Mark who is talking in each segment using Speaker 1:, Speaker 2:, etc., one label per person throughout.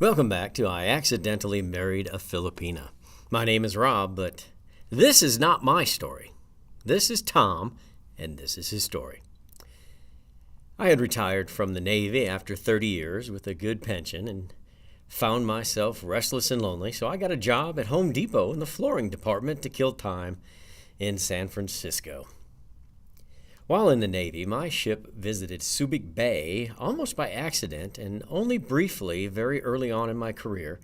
Speaker 1: Welcome back to I Accidentally Married a Filipina. My name is Rob, but this is not my story. This is Tom, and this is his story. I had retired from the Navy after 30 years with a good pension and found myself restless and lonely, so I got a job at Home Depot in the flooring department to kill time in San Francisco. While in the Navy, my ship visited Subic Bay almost by accident and only briefly very early on in my career,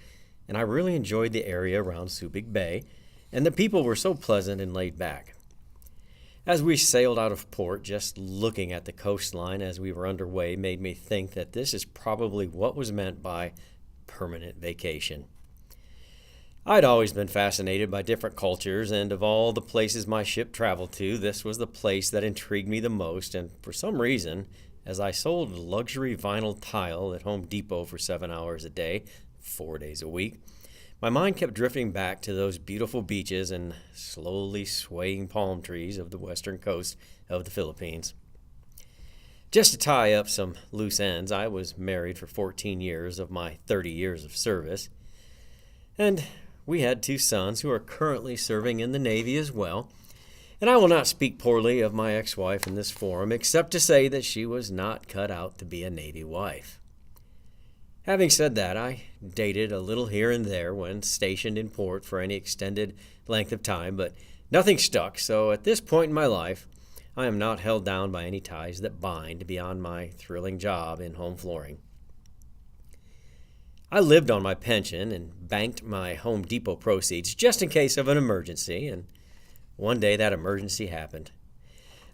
Speaker 1: and I really enjoyed the area around Subic Bay, and the people were so pleasant and laid back. As we sailed out of port, just looking at the coastline as we were underway made me think that this is probably what was meant by permanent vacation. I'd always been fascinated by different cultures, and of all the places my ship traveled to, this was the place that intrigued me the most, and for some reason, as I sold luxury vinyl tile at Home Depot for 7 hours a day, 4 days a week, my mind kept drifting back to those beautiful beaches and slowly swaying palm trees of the western coast of the Philippines. Just to tie up some loose ends, I was married for 14 years of my 30 years of service, and we had 2 sons who are currently serving in the Navy as well, and I will not speak poorly of my ex-wife in this forum, except to say that she was not cut out to be a Navy wife. Having said that, I dated a little here and there when stationed in port for any extended length of time, but nothing stuck, so at this point in my life, I am not held down by any ties that bind beyond my thrilling job in home flooring. I lived on my pension and banked my Home Depot proceeds just in case of an emergency, and one day that emergency happened.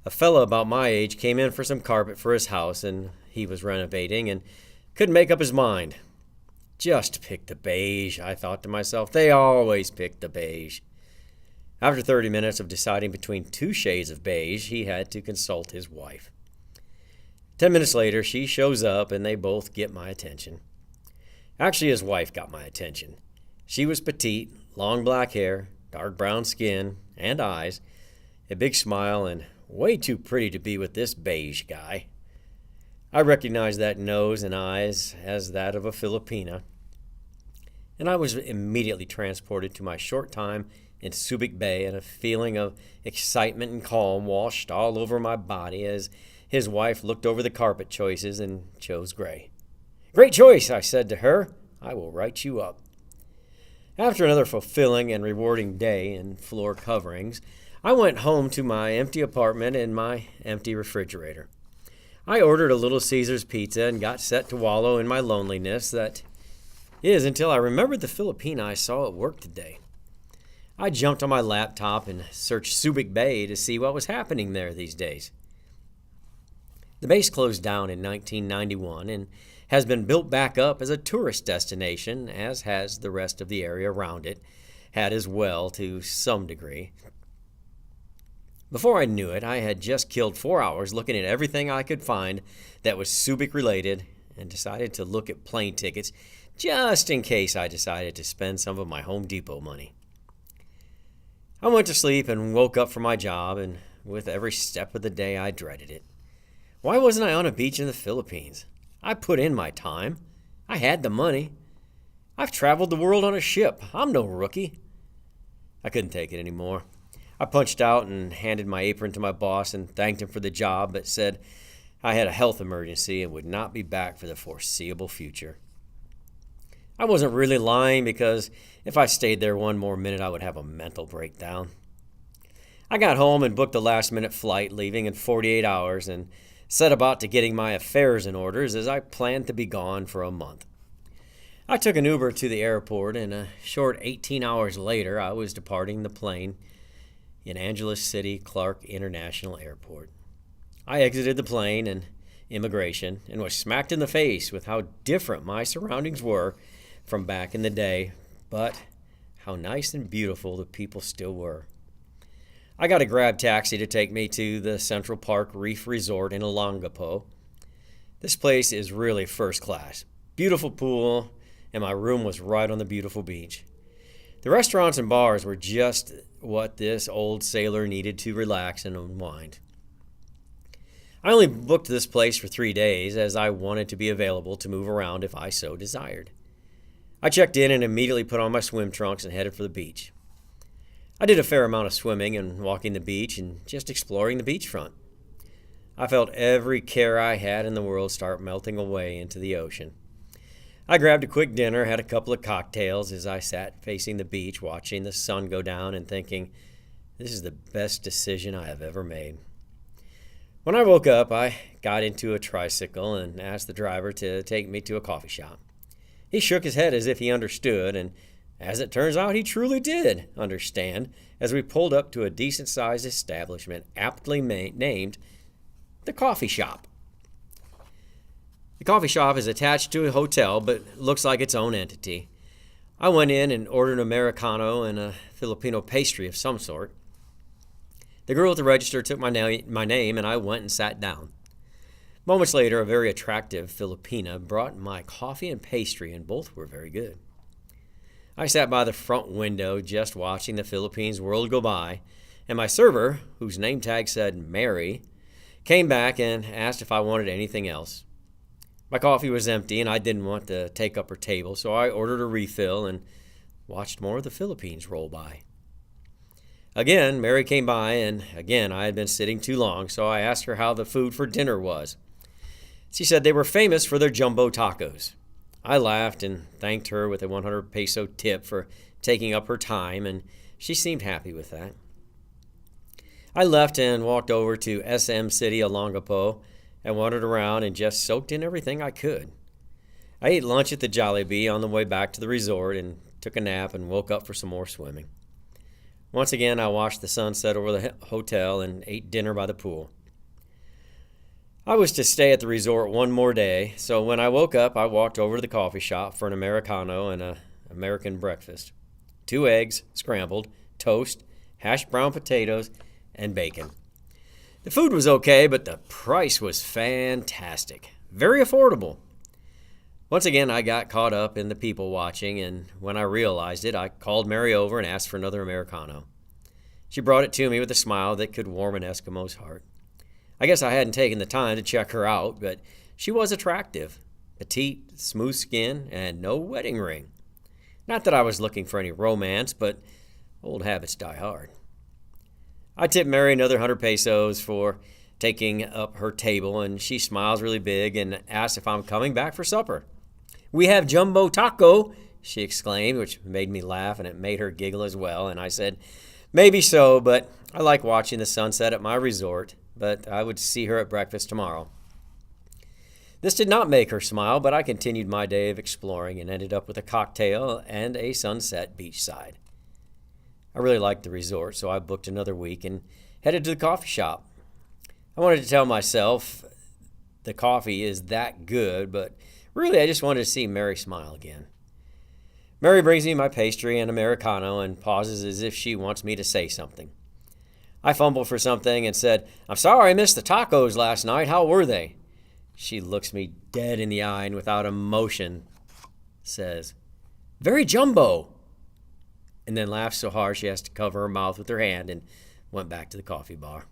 Speaker 1: A fellow about my age came in for some carpet for his house, and he was renovating and couldn't make up his mind. Just pick the beige, I thought to myself. They always pick the beige. After 30 minutes of deciding between 2 shades of beige, he had to consult his wife. 10 minutes later, she shows up, and they both get my attention. Actually, his wife got my attention. She was petite, long black hair, dark brown skin, and eyes, a big smile, and way too pretty to be with this beige guy. I recognized that nose and eyes as that of a Filipina, and I was immediately transported to my short time in Subic Bay, and a feeling of excitement and calm washed all over my body as his wife looked over the carpet choices and chose gray. "Great choice," I said to her. "I will write you up." After another fulfilling and rewarding day in floor coverings, I went home to my empty apartment and my empty refrigerator. I ordered a Little Caesars pizza and got set to wallow in my loneliness, that is, until I remembered the Filipina I saw at work today. I jumped on my laptop and searched Subic Bay to see what was happening there these days. The base closed down in 1991 and has been built back up as a tourist destination, as has the rest of the area around it, had as well to some degree. Before I knew it, I had just killed 4 hours looking at everything I could find that was Subic related and decided to look at plane tickets just in case I decided to spend some of my Home Depot money. I went to sleep and woke up from my job, and with every step of the day I dreaded it. Why wasn't I on a beach in the Philippines? I put in my time. I had the money. I've traveled the world on a ship. I'm no rookie. I couldn't take it anymore. I punched out and handed my apron to my boss and thanked him for the job, but said I had a health emergency and would not be back for the foreseeable future. I wasn't really lying, because if I stayed there one more minute, I would have a mental breakdown. I got home and booked a last-minute flight, leaving in 48 hours, and set about to getting my affairs in order, as I planned to be gone for a month. I took an Uber to the airport, and a short 18 hours later, I was departing the plane in Angeles City Clark International Airport. I exited the plane and immigration and was smacked in the face with how different my surroundings were from back in the day, but how nice and beautiful the people still were. I got a grab taxi to take me to the Central Park Reef Resort in Olongapo. This place is really first class. Beautiful pool, and my room was right on the beautiful beach. The restaurants and bars were just what this old sailor needed to relax and unwind. I only booked this place for 3 days, as I wanted to be available to move around if I so desired. I checked in and immediately put on my swim trunks and headed for the beach. I did a fair amount of swimming and walking the beach and just exploring the beachfront. I felt every care I had in the world start melting away into the ocean. I grabbed a quick dinner, had a couple of cocktails as I sat facing the beach, watching the sun go down and thinking, this is the best decision I have ever made. When I woke up, I got into a tricycle and asked the driver to take me to a coffee shop. He shook his head as if he understood, and as it turns out, he truly did understand as we pulled up to a decent-sized establishment aptly named the coffee shop. The coffee shop is attached to a hotel but looks like its own entity. I went in and ordered an Americano and a Filipino pastry of some sort. The girl at the register took my name and I went and sat down. Moments later, a very attractive Filipina brought my coffee and pastry, and both were very good. I sat by the front window just watching the Philippines world go by, and my server, whose name tag said Mary, came back and asked if I wanted anything else. My coffee was empty and I didn't want to take up her table, so I ordered a refill and watched more of the Philippines roll by. Again, Mary came by, and again I had been sitting too long, so I asked her how the food for dinner was. She said they were famous for their jumbo tacos. I laughed and thanked her with a 100 peso tip for taking up her time, and she seemed happy with that. I left and walked over to SM City Olongapo and wandered around and just soaked in everything I could. I ate lunch at the Jollibee on the way back to the resort and took a nap and woke up for some more swimming. Once again, I watched the sunset over the hotel and ate dinner by the pool. I was to stay at the resort one more day, so when I woke up, I walked over to the coffee shop for an Americano and an American breakfast. 2 eggs, scrambled, toast, hashed brown potatoes, and bacon. The food was okay, but the price was fantastic. Very affordable. Once again, I got caught up in the people watching, and when I realized it, I called Mary over and asked for another Americano. She brought it to me with a smile that could warm an Eskimo's heart. I guess I hadn't taken the time to check her out, but she was attractive. Petite, smooth skin, and no wedding ring. Not that I was looking for any romance, but old habits die hard. I tipped Mary another 100 pesos for taking up her table, and she smiles really big and asked if I'm coming back for supper. "We have jumbo taco," she exclaimed, which made me laugh, and it made her giggle as well. And I said, "Maybe so, but I like watching the sunset at my resort, but I would see her at breakfast tomorrow." This did not make her smile, but I continued my day of exploring and ended up with a cocktail and a sunset beachside. I really liked the resort, so I booked another week and headed to the coffee shop. I wanted to tell myself the coffee is that good, but really I just wanted to see Mary smile again. Mary brings me my pastry and Americano and pauses as if she wants me to say something. I fumbled for something and said, "I'm sorry I missed the tacos last night. How were they?" She looks me dead in the eye and without emotion says, "Very jumbo," and then laughs so hard she has to cover her mouth with her hand and went back to the coffee bar.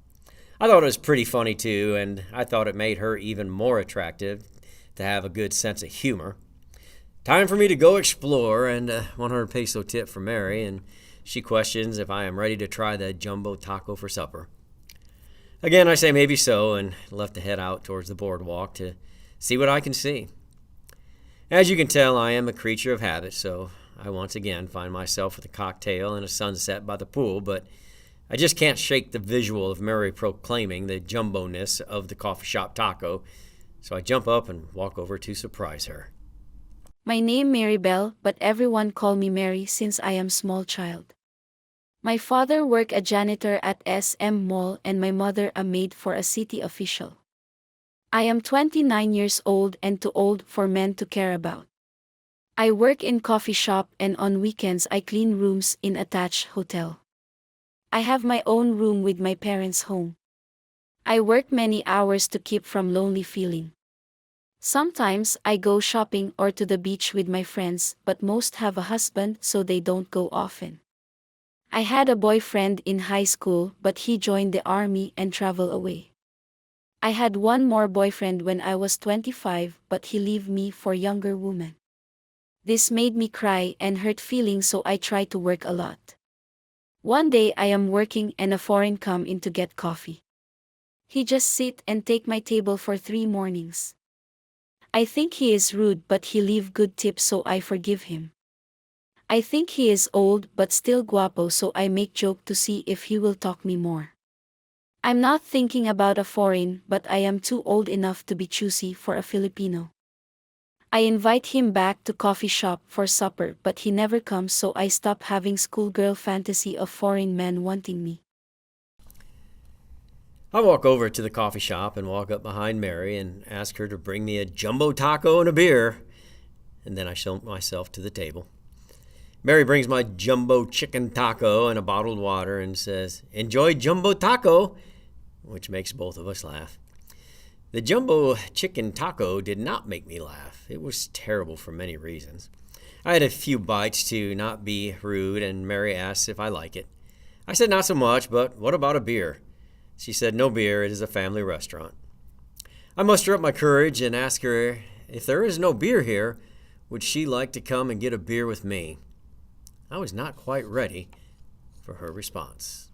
Speaker 1: I thought it was pretty funny too, and I thought it made her even more attractive to have a good sense of humor. Time for me to go explore, and a 100 peso tip for Mary, and she questions if I am ready to try the jumbo taco for supper. Again, I say maybe so, and left to head out towards the boardwalk to see what I can see. As you can tell, I am a creature of habit, so I once again find myself with a cocktail and a sunset by the pool, but I just can't shake the visual of Mary proclaiming the jumbo-ness of the coffee shop taco, so I jump up and walk over to surprise her.
Speaker 2: My name Marybelle, but everyone call me Mary since I am small child. My father work a janitor at SM Mall and my mother a maid for a city official. I am 29 years old and too old for men to care about. I work in coffee shop and on weekends I clean rooms in attached hotel. I have my own room with my parents' home. I work many hours to keep from lonely feeling. Sometimes I go shopping or to the beach with my friends, but most have a husband so they don't go often. I had a boyfriend in high school, but he joined the army and traveled away. I had one more boyfriend when I was 25, but he left me for younger woman. This made me cry and hurt feelings, so I tried to work a lot. One day I am working and a foreign come in to get coffee. He just sit and take my table for 3 mornings. I think he is rude, but he leave good tips, so I forgive him. I think he is old but still guapo, so I make joke to see if he will talk me more. I'm not thinking about a foreign, but I am too old enough to be choosy for a Filipino. I invite him back to coffee shop for supper, but he never comes, so I stop having schoolgirl fantasy of foreign men wanting me.
Speaker 1: I walk over to the coffee shop and walk up behind Mary and ask her to bring me a jumbo taco and a beer, and then I show myself to the table. Mary brings my jumbo chicken taco and a bottled water and says, "Enjoy jumbo taco," which makes both of us laugh. The jumbo chicken taco did not make me laugh. It was terrible for many reasons. I had a few bites to not be rude, and Mary asked if I like it. I said not so much, but what about a beer? She said no beer, it is a family restaurant. I muster up my courage and ask her if there is no beer here, would she like to come and get a beer with me? I was not quite ready for her response.